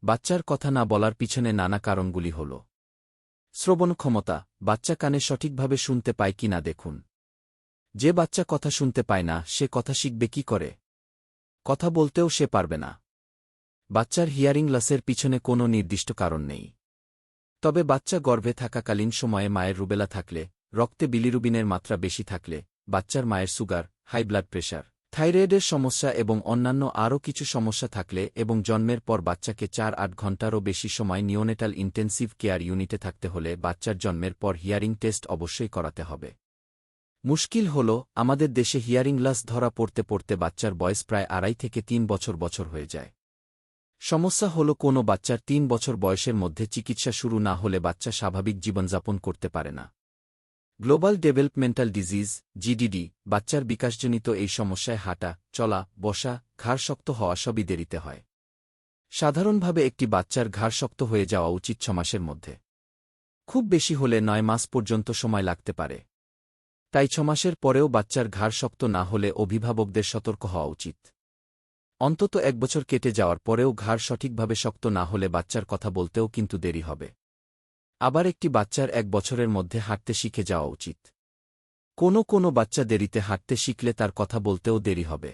বাচ্চার কথা না বলার পিছনে নানা কারণগুলি হল শ্রবণ ক্ষমতা, বাচ্চা কানে সঠিকভাবে শুনতে পায় কি না দেখুন। যে বাচ্চা কথা শুনতে পায় না সে কথা শিখবে কি করে? কথা বলতেও সে পারবে না। বাচ্চার হিয়ারিং লসের পিছনে কোনো নির্দিষ্ট কারণ নেই। তবে বাচ্চা গর্ভে থাকাকালীন সময়ে মায়ের রুবেলা থাকলে, রক্তে বিলিরুবিনের মাত্রা বেশি থাকলে, বাচ্চার মায়ের সুগার, হাই ব্লাড প্রেশার, থাইরয়েডের সমস্যা এবং অন্যান্য আরও কিছু সমস্যা থাকলে এবং জন্মের পর বাচ্চাকে ৪-৮ ঘণ্টারও বেশি সময় নিওনেটাল ইন্টেন্সিভ কেয়ার ইউনিটে থাকতে হলে বাচ্চার জন্মের পর হিয়ারিং টেস্ট অবশ্যই করাতে হবে। মুশকিল হল, আমাদের দেশে হিয়ারিং লস ধরা পড়তে পড়তে বাচ্চার বয়স প্রায় ২.৫ থেকে ৩ বছর হয়ে যায়। সমস্যা হল কোনো বাচ্চার ৩ বছর বয়সের মধ্যে চিকিৎসা শুরু না হলে বাচ্চা স্বাভাবিক জীবনযাপন করতে পারে না। গ্লোবাল ডেভেলপমেন্টাল ডিজিজ জিডিডি, বাচ্চার বিকাশজনিত এই সমস্যায় হাঁটা, চলা, বসা, ঘাড় শক্ত হওয়া সবই দেরিতে হয়। সাধারণভাবে একটি বাচ্চার ঘাড় শক্ত হয়ে যাওয়া উচিত ৬ মাসের মধ্যে। খুব বেশি হলে ৯ মাস পর্যন্ত সময় লাগতে পারে। তাই ৬ মাসের পরেও বাচ্চার ঘাড় শক্ত না হলে অভিভাবকদের সতর্ক হওয়া উচিত। অন্তত ১ বছর কেটে যাওয়ার পরেও ঘাড় সঠিকভাবে শক্ত না হলে বাচ্চার কথা বলতেও কিন্তু দেরি হবে। আবার একটি বাচ্চার ১ বছরের মধ্যে হাঁটতে শিখে যাওয়া উচিত। কোনো বাচ্চা দেরিতে হাঁটতে শিখলে তার কথা বলতেও দেরি হবে।